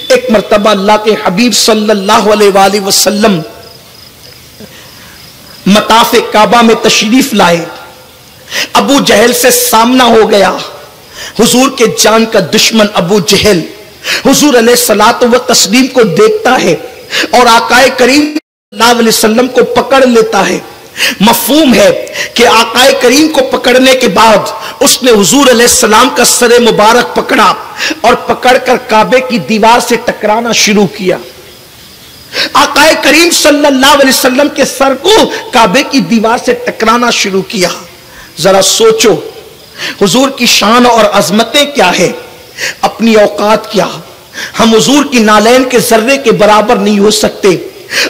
ایک مرتبہ اللہ کے حبیب صلی اللہ علیہ وآلہ وسلم مطاف کعبہ میں تشریف لائے. ابو جہل سے سامنا ہو گیا. حضور کے جان کا دشمن ابو جہل حضور علیہ الصلوۃ والتسلیم کو دیکھتا ہے اور آقا کریم صلی اللہ علیہ وسلم کو پکڑ لیتا ہے. مفہوم ہے کہ آقا کریم کو پکڑنے کے بعد اس نے حضور علیہ السلام کا سر مبارک پکڑا اور پکڑ کر کعبے کی دیوار سے ٹکرانا شروع کیا. آقا کریم صلی اللہ علیہ وسلم کے سر کو کعبے کی دیوار سے ٹکرانا شروع کیا. ذرا سوچو حضور کی شان اور عظمتیں کیا ہے، اپنی اوقات کیا. ہم حضور کی نالین کے ذرے کے برابر نہیں ہو سکتے.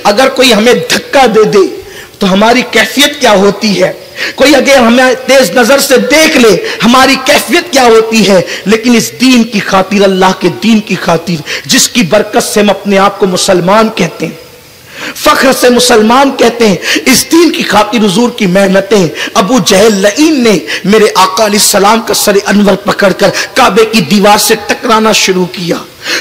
اگر کوئی ہمیں دھکا دے دے تو ہماری کیفیت کیا ہوتی ہے، کوئی اگر ہمیں تیز نظر سے دیکھ لے ہماری کیفیت کیا ہوتی ہے. لیکن اس دین کی خاطر، اللہ کے دین کی خاطر، جس کی برکت سے ہم اپنے آپ کو مسلمان کہتے ہیں، فخر سے مسلمان کہتے ہیں، اس دین کی خاطر حضور کی محنتیں. ابو جہل لعین نے میرے آقا علیہ السلام کا سر انور پکڑ کر کعبے کی دیوار سے ٹکرانا شروع کیا.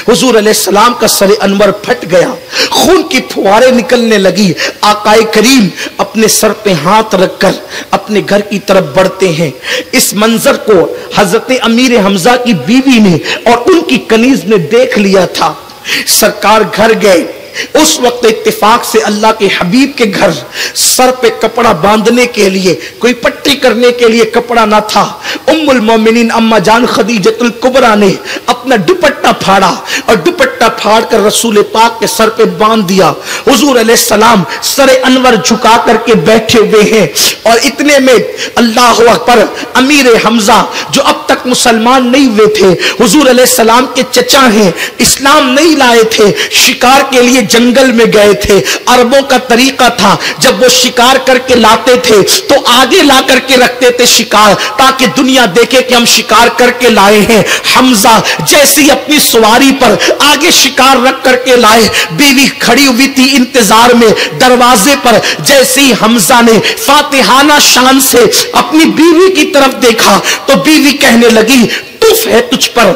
حضور علیہ السلام کا سر انور پھٹ گیا، خون کی پھواریں نکلنے لگی. آقا کریم اپنے سر پہ ہاتھ رکھ کر اپنے گھر کی طرف بڑھتے ہیں. اس منظر کو حضرت امیر حمزہ کی بیوی نے اور ان کی کنیز نے دیکھ لیا تھا. سرکار گھر گئے. اس وقت اتفاق سے اللہ کے حبیب کے گھر سر پہ کپڑا باندھنے کے لیے، کوئی پٹی کرنے کے لیے کپڑا نہ تھا. ام المومنین اما جان خدیجۃ الکبریٰ نے اپنا دوپٹہ پھاڑا اور دوپٹہ پھاڑ کر رسول پاک کے سر پہ باندھ دیا. حضور علیہ السلام سر انور جھکا کر کے بیٹھے ہوئے ہیں اور اتنے میں اللہ اکبر امیر حمزہ جو اب تک مسلمان نہیں ہوئے تھے، حضور علیہ السلام کے چچا ہیں، اسلام نہیں لائے تھے، شکار کے لیے جنگل میں گئے تھے. عربوں کا طریقہ تھا جب وہ شکار کر کے لاتے تھے تو آگے لا کر کے رکھتے تھے شکار، تاکہ دنیا دیکھے کہ ہم شکار کر کے لائے ہیں. حمزہ جیسی اپنی سواری پر آگے شکار رکھ کر کے لائے، بیوی کھڑی ہوئی تھی انتظار میں دروازے پر. جیسی حمزہ نے فاتحانہ شان سے اپنی بیوی کی طرف دیکھا تو بیوی کہنے لگی تف ہے تجھ پر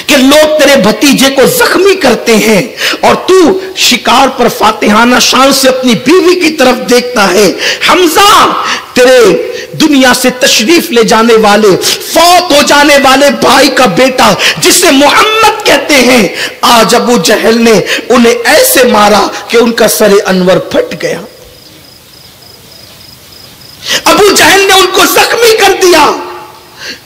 کہ لوگ تیرے بھتیجے کو زخمی کرتے ہیں اور تو شکار پر فاتحانہ شان سے اپنی بیوی کی طرف دیکھتا ہے. حمزہ تیرے دنیا سے تشریف لے جانے والے، فوت ہو جانے والے بھائی کا بیٹا جسے محمد کہتے ہیں، آج ابو جہل نے انہیں ایسے مارا کہ ان کا سر انور پھٹ گیا. ابو جہل نے ان کو زخمی کر دیا.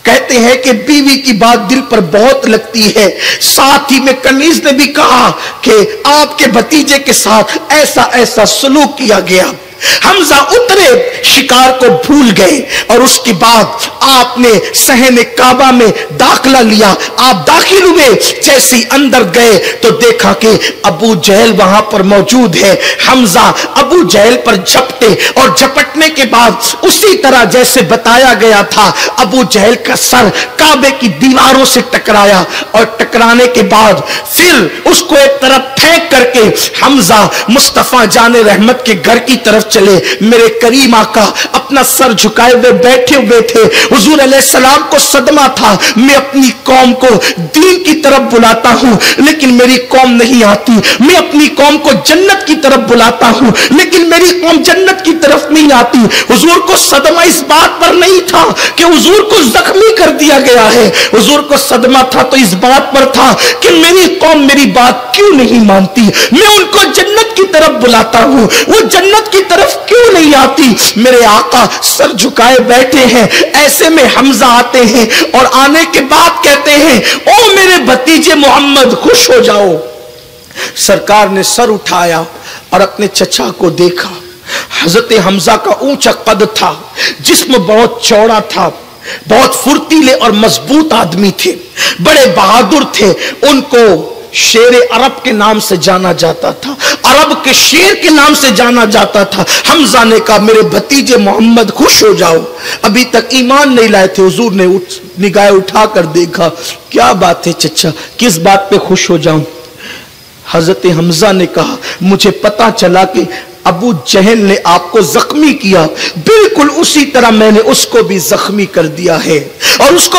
کہتے ہیں کہ بیوی کی بات دل پر بہت لگتی ہے. ساتھ ہی میں کنیز نے بھی کہا کہ آپ کے بھتیجے کے ساتھ ایسا ایسا سلوک کیا گیا. حمزہ اترے، شکار کو بھول گئے اور اس کے بعد آپ نے صحن کعبہ میں داخلہ لیا. آپ داخل ہوئے، جیسے اندر گئے تو دیکھا کہ ابو جہل وہاں پر موجود ہے. حمزہ ابو جہل پر جھپٹے اور جھپٹنے کے بعد اسی طرح جیسے بتایا گیا تھا ابو جہل کا سر کعبے کی دیواروں سے ٹکرایا اور ٹکرانے کے بعد پھر اس کو ایک طرف پھینک کر کے حمزہ مصطفیٰ جان رحمت کے گھر کی طرف چلے. میرے کریم آقا اپنا سر جھکائے ہوئے بیٹھے ہوئے تھے. حضور علیہ السلام کو صدمہ تھا، میں اپنی قوم کو دین کی طرف بلاتا ہوں لیکن میری قوم نہیں آتی، میں اپنی قوم کو جنت کی طرف بلاتا ہوں لیکن میری قوم جنت کی طرف نہیں آتی. حضور کو صدمہ اس بات پر نہیں تھا کہ حضور کو زخمی کر دیا گیا ہے، حضور کو صدمہ تھا تو اس بات پر تھا کہ میری قوم میری بات کیوں نہیں مانتی، میں ان کو جنت کی طرف بلاتا ہوں، وہ جنت کی طرف کیوں نہیں آتی. میرے آقا سر جھکائے بیٹھے ہیں. ایسے میں حمزہ آتے ہیں اور آنے کے بعد کہتے ہیں او میرے بھتیجے محمد خوش ہو جاؤ. سرکار نے سر اٹھایا اور اپنے چچا کو دیکھا. حضرت حمزہ کا اونچا قد تھا، جسم بہت چوڑا تھا، بہت پھرتیلے اور مضبوط آدمی تھے، بڑے بہادر تھے. ان کو شیر عرب کے نام سے جانا جاتا تھا، عرب کے شیر کے نام سے جانا جاتا تھا. حمزہ نے کہا میرے بھتیجے محمد خوش ہو جاؤ. ابھی تک ایمان نہیں لائے تھے. حضور نے نگاہ اٹھا کر دیکھا. کیا بات ہے چچا، کس بات پہ خوش ہو جاؤں؟ حضرت حمزہ نے کہا مجھے پتا چلا کہ ابو جہل نے آپ کو زخمی کیا، بالکل اسی طرح میں نے اس کو بھی زخمی کر دیا ہے اور اس کو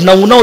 9-9,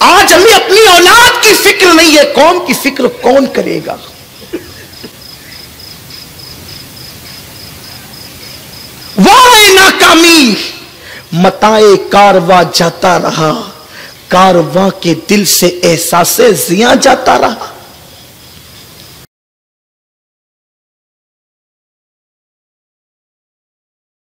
آج ہمیں اپنی اولاد کی فکر نہیں ہے، قوم کی فکر کون کرے گا؟ واہ ناکامی، متائے کارواں جاتا رہا، کارواں کے دل سے احساس زیاں جاتا رہا۔